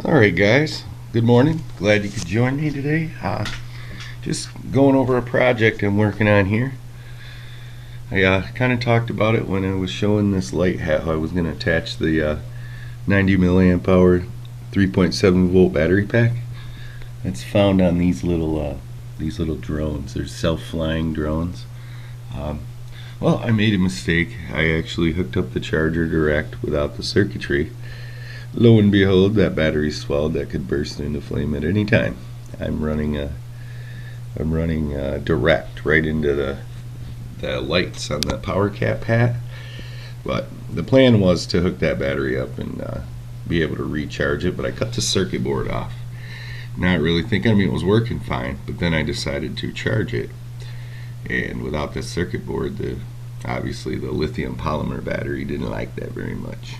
Alright guys, good morning. Glad you could join me today. Just going over a project I'm working on here. I kind of talked about it when I was showing this light how I was going to attach the 90 milliamp hour 3.7 volt battery pack. That's found on these little drones. They're self-flying drones. Well, I made a mistake. I actually hooked up the charger direct without the circuitry. Lo and behold, that battery swelled. That could burst into flame at any time. I'm running direct right into the lights on the power cap hat. But the plan was to hook that battery up and be able to recharge it. But I cut the circuit board off, not really thinking. I mean, it was working fine. But then I decided to charge it, and without the circuit board, obviously the lithium polymer battery didn't like that very much.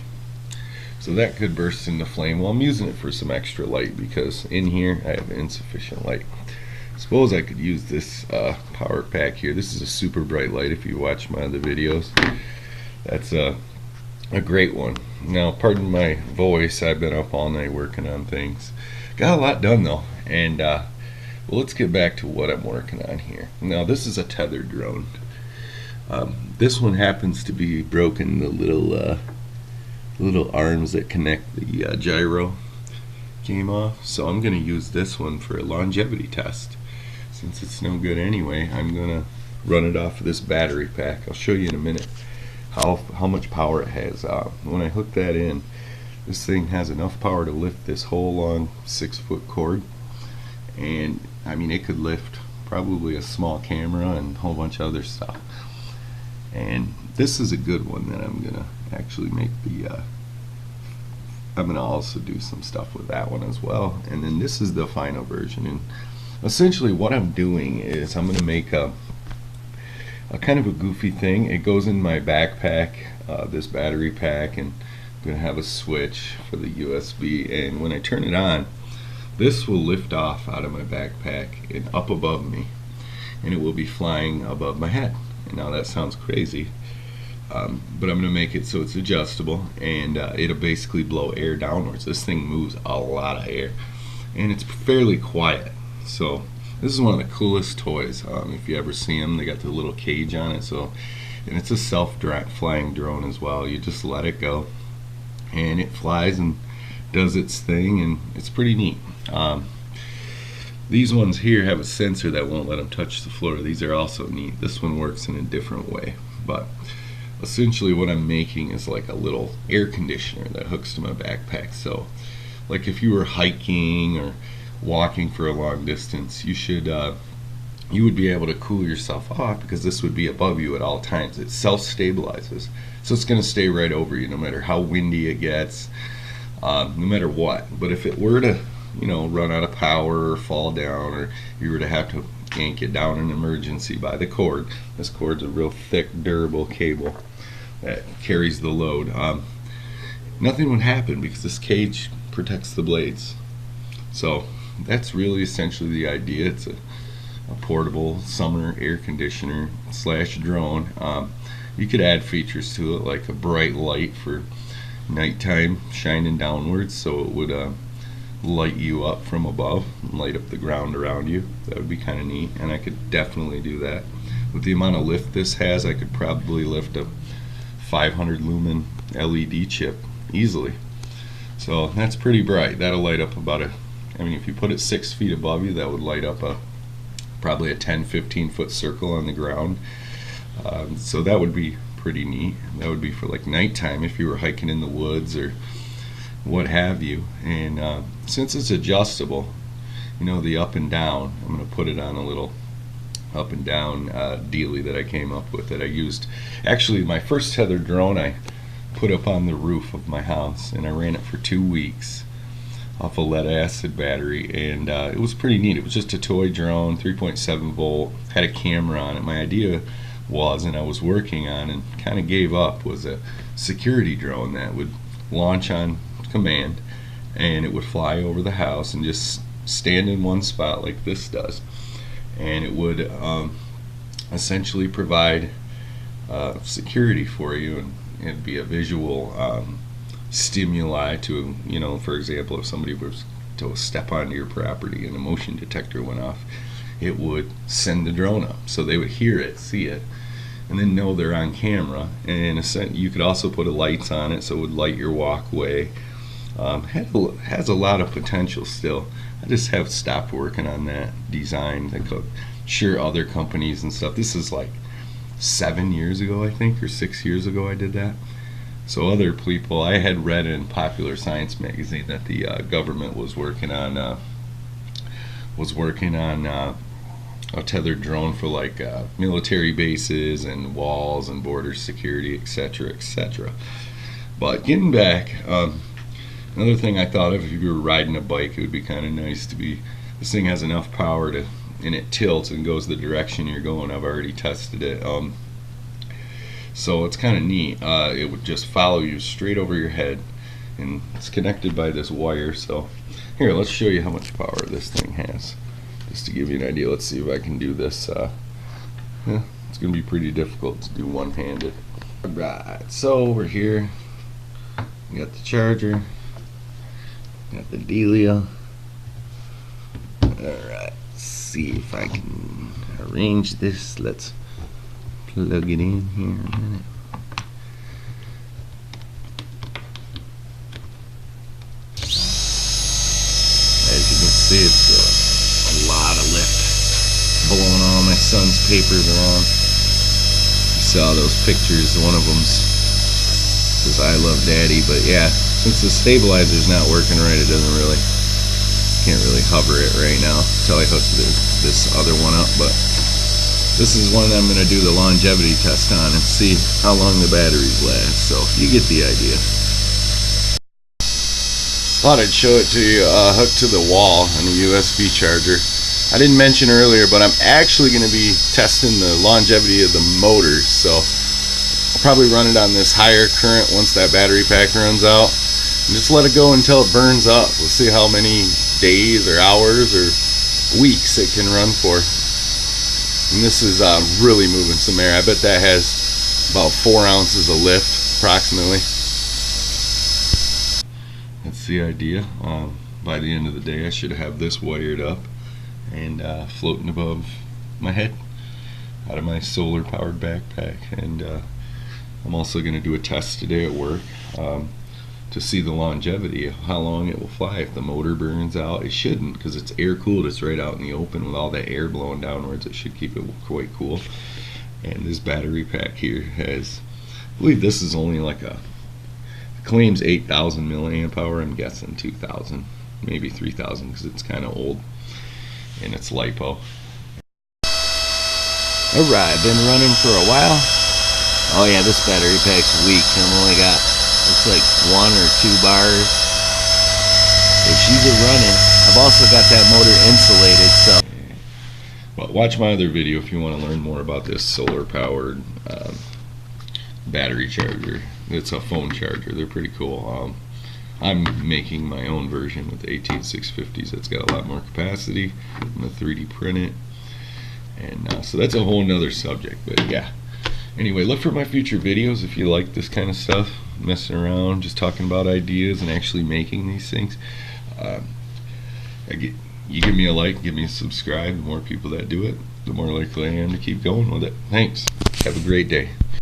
So that could burst into flame. Well, I'm using it for some extra light because in here I have insufficient light. Suppose I could use this power pack here. This is a super bright light if you watch my other videos. That's a great one. Now, pardon my voice. I've been up all night working on things. Got a lot done though. And well, let's get back to what I'm working on here. Now, this is a tethered drone. This one happens to be broken. The little arms that connect the gyro came off, so I'm going to use this one for a longevity test. Since it's no good anyway, I'm going to run it off of this battery pack. I'll show you in a minute how much power it has. When I hook that in, this thing has enough power to lift this whole long 6-foot cord, and I mean, it could lift probably a small camera and a whole bunch of other stuff. And this is a good one that I'm gonna actually make I'm gonna also do some stuff with that one as well. And then this is the final version. And essentially what I'm doing is I'm gonna make a kind of a goofy thing. It goes in my backpack, this battery pack, and I'm gonna have a switch for the USB, and when I turn it on, this will lift off out of my backpack and up above me, and it will be flying above my head. And now that sounds crazy, but I'm going to make it so it's adjustable, and it'll basically blow air downwards. This thing moves a lot of air, and it's fairly quiet. So this is one of the coolest toys. If you ever see them, they got the little cage on it. So, and it's a self-flying drone as well. You just let it go, and it flies and does its thing, and it's pretty neat. These ones here have a sensor that won't let them touch the floor. These are also neat. This one works in a different way, but essentially what I'm making is like a little air conditioner that hooks to my backpack. So like if you were hiking or walking for a long distance, you would be able to cool yourself off because this would be above you at all times. It self-stabilizes, so it's going to stay right over you no matter how windy it gets, no matter what. But if it were to run out of power or fall down, or you were to have to yank it down in emergency by the cord, this cord's a real thick, durable cable that carries the load. Nothing would happen because this cage protects the blades. So that's really essentially the idea. It's a portable summer air conditioner / drone. You could add features to it like a bright light for nighttime shining downwards, so it would light you up from above and light up the ground around you. That would be kind of neat, and I could definitely do that. With the amount of lift this has, I could probably lift a 500 lumen LED chip easily. So that's pretty bright. That'll light up about if you put it 6 feet above you, that would light up probably a 10-15 foot circle on the ground. So that would be pretty neat. That would be for like nighttime if you were hiking in the woods or what have you. And since it's adjustable, the up and down, I'm going to put it on a little up and down dealie that I came up with, that I used. Actually, my first tethered drone I put up on the roof of my house, and I ran it for 2 weeks off a lead acid battery, and it was pretty neat. It was just a toy drone, 3.7 volt, had a camera on it. My idea was, and I was working on and kind of gave up, was a security drone that would launch on command, and it would fly over the house and just stand in one spot like this does, and it would essentially provide security for you, and it'd be a visual stimuli to, you know, for example, if somebody was to step onto your property and a motion detector went off, it would send the drone up. So they would hear it, see it, and then know they're on camera. And in a sense, you could also put lights on it so it would light your walkway. Has a lot of potential still. I just have stopped working on that design. I'm sure other companies and stuff. This is like 7 years ago, I think, or 6 years ago I did that. So other people, I had read in Popular Science magazine that the government was working on a tethered drone for like military bases and walls and border security, etc., etc. But getting back, another thing I thought of, if you were riding a bike, it would be kind of nice to be, this thing has enough power to, and it tilts and goes the direction you're going. I've already tested it. So it's kind of neat. It would just follow you straight over your head, and it's connected by this wire. So here, let's show you how much power this thing has, just to give you an idea. Let's see if I can do this. Yeah, it's going to be pretty difficult to do one-handed. Alright, so we're here. We got the charger, got the dealio. Alright, let's see if I can arrange this. Let's plug it in here in a minute. As you can see, it's a lot of lift, blowing all my son's papers around. You saw those pictures. One of them's says "I love Daddy," but yeah, since the stabilizer's not working right, it doesn't really, can't really hover it right now until I hook this other one up. But this is one I'm going to do the longevity test on and see how long the batteries last. So you get the idea. Thought I'd show it to you, hooked to the wall on a USB charger. I didn't mention earlier, but I'm actually going to be testing the longevity of the motor. So I'll probably run it on this higher current once that battery pack runs out, and just let it go until it burns up. We'll see how many days or hours or weeks it can run for. And this is really moving some air. I bet that has about 4 ounces of lift approximately. That's the idea. By the end of the day, I should have this wired up and floating above my head out of my solar powered backpack. And I'm also going to do a test today at work to see the longevity, how long it will fly. If the motor burns out, it shouldn't, because it's air cooled. It's right out in the open with all that air blowing downwards. It should keep it quite cool. And this battery pack here has, I believe this is only like a, it claims 8,000 milliamp hour. I'm guessing 2,000, maybe 3,000, because it's kind of old and it's LiPo. Alright, been running for a while. Oh yeah, this battery pack's weak. I've only got, looks like 1 or 2 bars. If she's a running, I've also got that motor insulated, so. Well, watch my other video if you want to learn more about this solar powered battery charger. It's a phone charger. They're pretty cool. I'm making my own version with the 18650s. It's got a lot more capacity. I'm gonna 3D print it, and so that's a whole nother subject. But yeah. Anyway, look for my future videos if you like this kind of stuff, messing around, just talking about ideas and actually making these things. You give me a like, give me a subscribe. The more people that do it, the more likely I am to keep going with it. Thanks. Have a great day.